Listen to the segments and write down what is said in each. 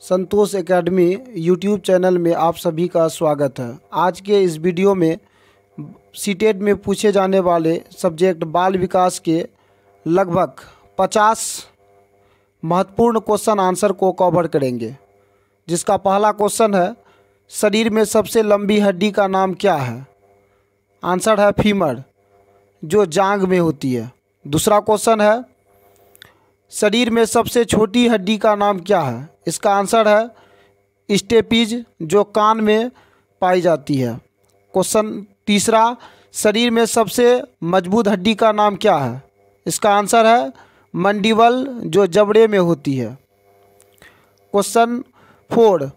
संतोष academy YouTube channel में आप सभी का स्वागत है। आज के इस वीडियो में सीटेट में पूछे जाने वाले सब्जेक्ट बाल विकास के लगभग 50 महत्वपूर्ण क्वेश्चन आंसर को कवर करेंगे। जिसका पहला क्वेश्चन है, शरीर में सबसे लंबी हड्डी का नाम क्या है? आंसर है फीमर, जो जांघ में होती है। दूसरा क्वेश्चन है, शरीर में सबसे छोटी हड्डी का नाम क्या है? इसका आंसर है स्टेपिज, जो कान में पाई जाती है। क्वेश्चन तीसरा, शरीर में सबसे मजबूत हड्डी का नाम क्या है? इसका आंसर है मंडिबल, जो जबड़े में होती है। क्वेश्चन 4,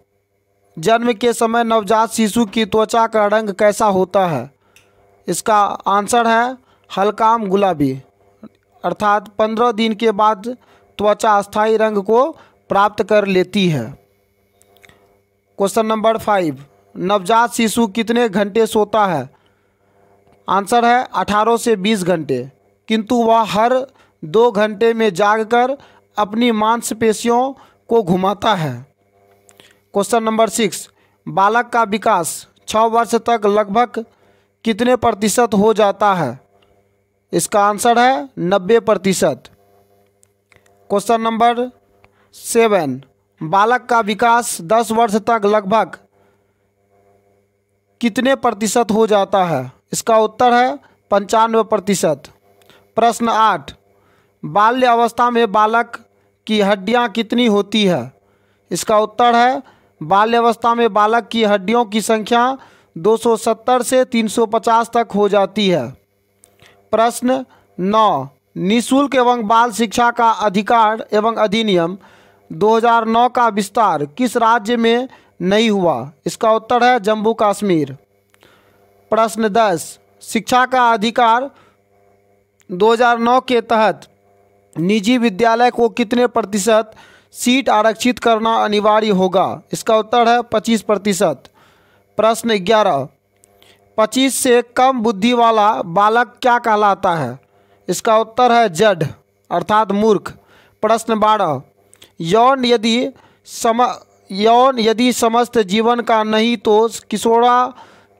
जन्म के समय नवजात शिशु की त्वचा का रंग कैसा होता है? इसका आंसर है हल्का गुलाबी, अर्थात 15 दिन के बाद त्वचा अस्थायी रंग को प्राप्त कर लेती है। क्वेश्चन नंबर 5, नवजात शिशु कितने घंटे सोता है? आंसर है 18 से 20 घंटे, किंतु वह हर 2 घंटे में जागकर अपनी मांसपेशियों को घुमाता है। क्वेश्चन नंबर 6, बालक का विकास 6 वर्ष तक लगभग कितने प्रतिशत हो जाता है? इसका आंसर है 90%। क्वेश्चन नंबर 7, बालक का विकास 10 वर्ष तक लगभग कितने प्रतिशत हो जाता है? इसका उत्तर है 95%। प्रश्न 8, बाल्य अवस्था में बालक की हड्डियां कितनी होती है? इसका उत्तर है बाल्य अवस्था में बालक की हड्डियों की संख्या 270 से 350 तक हो जाती है। प्रश्न 9, निःशुल्क एवं बाल शिक्षा का अधिकार एवं अधिनियम 2009 का विस्तार किस राज्य में नहीं हुआ? इसका उत्तर है जम्मू कश्मीर। प्रश्न 10, शिक्षा का अधिकार 2009 के तहत निजी विद्यालय को कितने प्रतिशत सीट आरक्षित करना अनिवार्य होगा? इसका उत्तर है 25%। प्रश्न 11, 25 से कम बुद्धि वाला बालक क्या कहलाता है? इसका उत्तर है जड, अर्थात मूर्ख। प्रश्न 12, यौन यदि समस्त जीवन का नहीं तो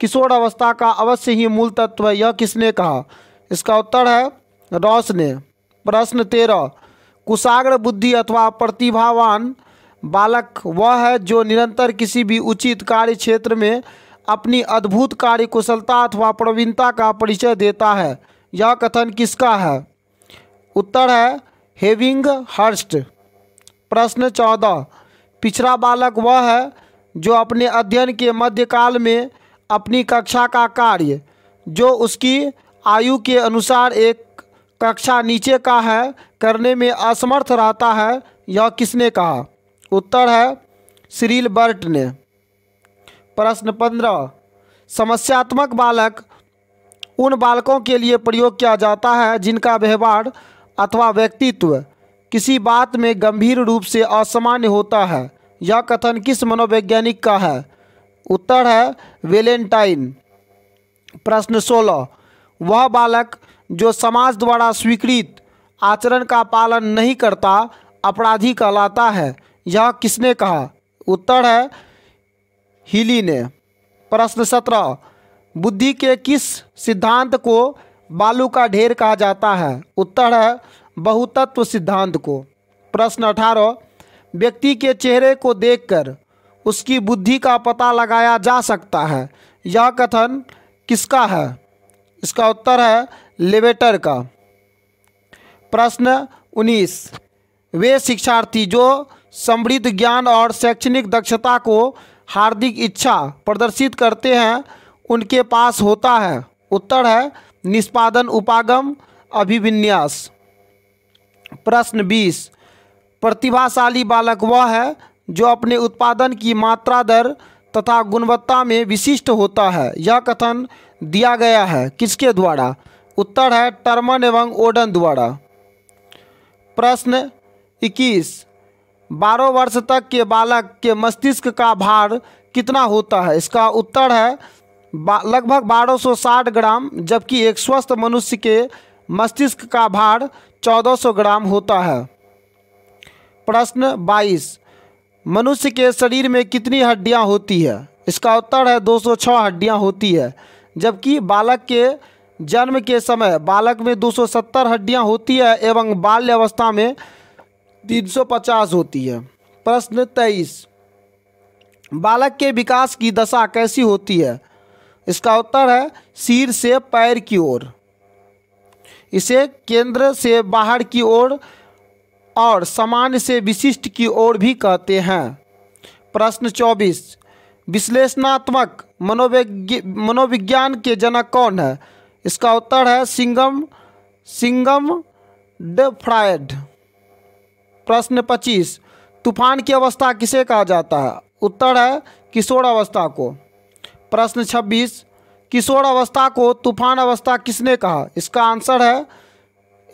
किशोरावस्था का अवश्य ही मूल तत्व है, यह किसने कहा? इसका उत्तर है रॉस ने। प्रश्न 13, कुशाग्र बुद्धि अथवा प्रतिभावान बालक वह है जो निरंतर किसी भी उचित कार्य क्षेत्र में अपनी अद्भुत कार्य कुशलता अथवा प्रवीणता का परिचय देता है, यह कथन किसका है? उत्तर है हेविंग हर्स्ट। प्रश्न 14, पिछड़ा बालक वह है जो अपने अध्ययन के मध्यकाल में अपनी कक्षा का कार्य जो उसकी आयु के अनुसार एक कक्षा नीचे का है करने में असमर्थ रहता है, यह किसने कहा? उत्तर है सिरिल बर्ट ने। प्रश्न 15, समस्यात्मक बालक उन बालकों के लिए प्रयोग किया जाता है जिनका व्यवहार अथवा व्यक्तित्व किसी बात में गंभीर रूप से असामान्य होता है, यह कथन किस मनोवैज्ञानिक का है? उत्तर है वेलेंटाइन। प्रश्न 16, वह बालक जो समाज द्वारा स्वीकृत आचरण का पालन नहीं करता अपराधी कहलाता है, यह किसने कहा? उत्तर है हीली ने। प्रश्न 17, बुद्धि के किस सिद्धांत को बालू का ढेर कहा जाता है? उत्तर है बहुतत्व सिद्धांत को। प्रश्न 18, व्यक्ति के चेहरे को देखकर उसकी बुद्धि का पता लगाया जा सकता है, यह कथन किसका है? इसका उत्तर है लेवेटर का। प्रश्न 19, वे शिक्षार्थी जो समृद्ध ज्ञान और शैक्षणिक दक्षता को हार्दिक इच्छा प्रदर्शित करते हैं उनके पास होता है? उत्तर है निष्पादन उपागम अभिविन्यास। प्रश्न 20, प्रतिभाशाली बालक वह है जो अपने उत्पादन की मात्रा दर तथा गुणवत्ता में विशिष्ट होता है, यह कथन दिया गया है किसके द्वारा? उत्तर है टर्मन एवं ओडन द्वारा। प्रश्न 21, 12 वर्ष तक के बालक के मस्तिष्क का भार कितना होता है? इसका उत्तर है लगभग 1260 ग्राम, जबकि एक स्वस्थ मनुष्य के मस्तिष्क का भार 1400 ग्राम होता है। प्रश्न 22, मनुष्य के शरीर में कितनी हड्डियां होती है? इसका उत्तर है 206 हड्डियां होती है, जबकि बालक के जन्म के समय बालक में 270 हड्डियां होती है एवं बाल्यावस्था में 350 होती है। प्रश्न 23, बालक के विकास की दशा कैसी होती है? इसका उत्तर है सिर से पैर की ओर। इसे केंद्र से बाहर की ओर और सामान्य से विशिष्ट की ओर भी कहते हैं। प्रश्न 24, विश्लेषणात्मक मनोविज्ञान के जनक कौन है? इसका उत्तर है सिगमंड फ्रायड। प्रश्न 25, तूफान की अवस्था किसे कहा जाता है? उत्तर है किशोर अवस्था को। प्रश्न 26, किशोर अवस्था को तूफान अवस्था किसने कहा? इसका आंसर है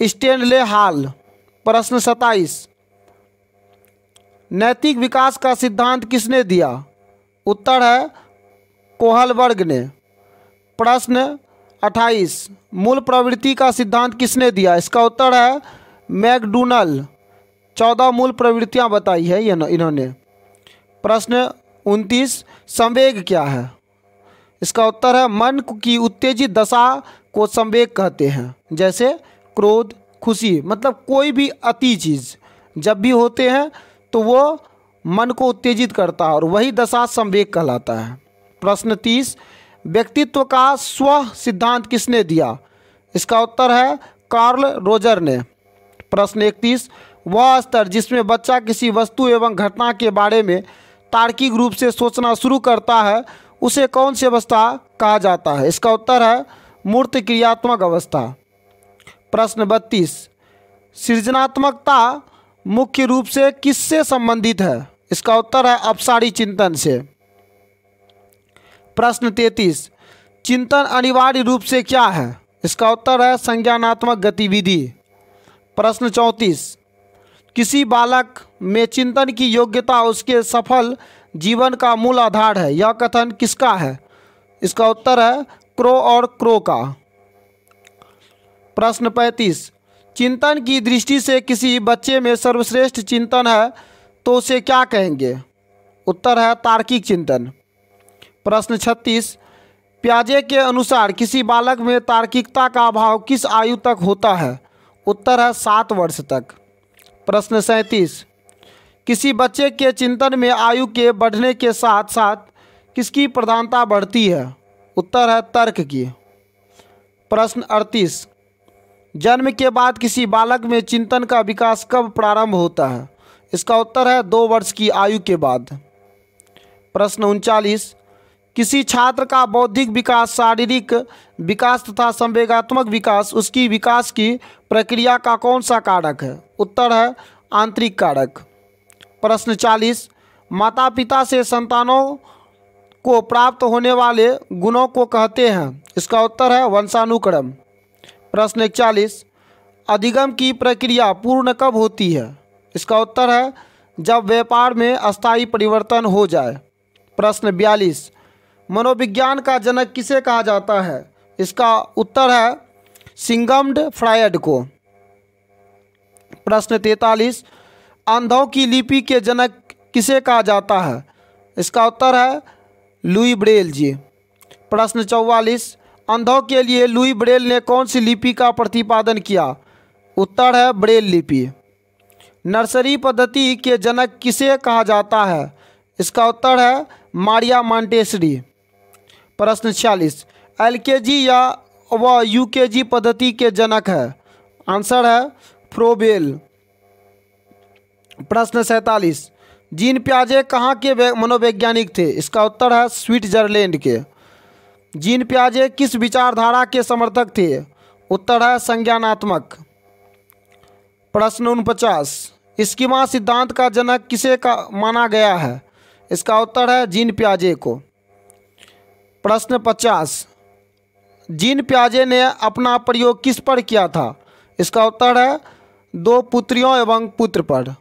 स्टैनले हॉल। प्रश्न 27, नैतिक विकास का सिद्धांत किसने दिया? उत्तर है कोहलबर्ग ने। प्रश्न 28, मूल प्रवृत्ति का सिद्धांत किसने दिया? इसका उत्तर है मैकडूगल। 14 मूल प्रवृत्तियां बताई है इन्होंने। प्रश्न 29, संवेग क्या है? इसका उत्तर है मन की उत्तेजित दशा को संवेग कहते हैं। जैसे क्रोध, खुशी, मतलब कोई भी अति चीज़ जब भी होते हैं तो वो मन को उत्तेजित करता है और वही दशा संवेग कहलाता है। प्रश्न 30, व्यक्तित्व का स्व सिद्धांत किसने दिया? इसका उत्तर है कार्ल रोजर ने। प्रश्न 31, वह स्तर जिसमें बच्चा किसी वस्तु एवं घटना के बारे में तार्किक रूप से सोचना शुरू करता है उसे कौन सी अवस्था कहा जाता है? इसका उत्तर है मूर्त क्रियात्मक अवस्था। प्रश्न 32, सृजनात्मकता मुख्य रूप से किससे संबंधित है? इसका उत्तर है अपसारी चिंतन से। प्रश्न 33, चिंतन अनिवार्य रूप से क्या है? इसका उत्तर है संज्ञानात्मक गतिविधि। प्रश्न 34, किसी बालक में चिंतन की योग्यता उसके सफल जीवन का मूल आधार है, यह कथन किसका है? इसका उत्तर है क्रो और क्रो का। प्रश्न 35, चिंतन की दृष्टि से किसी बच्चे में सर्वश्रेष्ठ चिंतन है तो उसे क्या कहेंगे? उत्तर है तार्किक चिंतन। प्रश्न 36, पियाजे के अनुसार किसी बालक में तार्किकता का अभाव किस आयु तक होता है? उत्तर है 7 वर्ष तक। प्रश्न 37, किसी बच्चे के चिंतन में आयु के बढ़ने के साथ साथ किसकी प्रधानता बढ़ती है? उत्तर है तर्क की। प्रश्न 38, जन्म के बाद किसी बालक में चिंतन का विकास कब प्रारंभ होता है? इसका उत्तर है 2 वर्ष की आयु के बाद। प्रश्न 39, किसी छात्र का बौद्धिक विकास, शारीरिक विकास तथा संवेगात्मक विकास उसकी विकास की प्रक्रिया का कौन सा कारक है? उत्तर है आंतरिक कारक। प्रश्न 40, माता पिता से संतानों को प्राप्त होने वाले गुणों को कहते हैं? इसका उत्तर है वंशानुक्रम। प्रश्न 41, अधिगम की प्रक्रिया पूर्ण कब होती है? इसका उत्तर है जब व्यापार में अस्थायी परिवर्तन हो जाए। प्रश्न 42, मनोविज्ञान का जनक किसे कहा जाता है? इसका उत्तर है सिगमंड फ्रायड को। प्रश्न 43, अंधों की लिपि के जनक किसे कहा जाता है? इसका उत्तर है लुई ब्रेल जी। प्रश्न 44, अंधों के लिए लुई ब्रेल ने कौन सी लिपि का प्रतिपादन किया? उत्तर है ब्रेल लिपि। नर्सरी पद्धति के जनक किसे कहा जाता है? इसका उत्तर है मारिया मॉन्टेसरी। प्रश्न 46, एलकेजी या व यूकेजी पद्धति के जनक है? आंसर है फ्रोबेल। प्रश्न 47, जीन पियाजे कहाँ के मनोवैज्ञानिक थे? इसका उत्तर है स्विट्जरलैंड के। जीन पियाजे किस विचारधारा के समर्थक थे? उत्तर है संज्ञानात्मक। प्रश्न 49, स्कीमा सिद्धांत का जनक किसे का माना गया है? इसका उत्तर है जीन पियाजे को। प्रश्न 50, जीन पियाजे ने अपना प्रयोग किस पर किया था? इसका उत्तर है 2 पुत्रियों एवं पुत्र पर।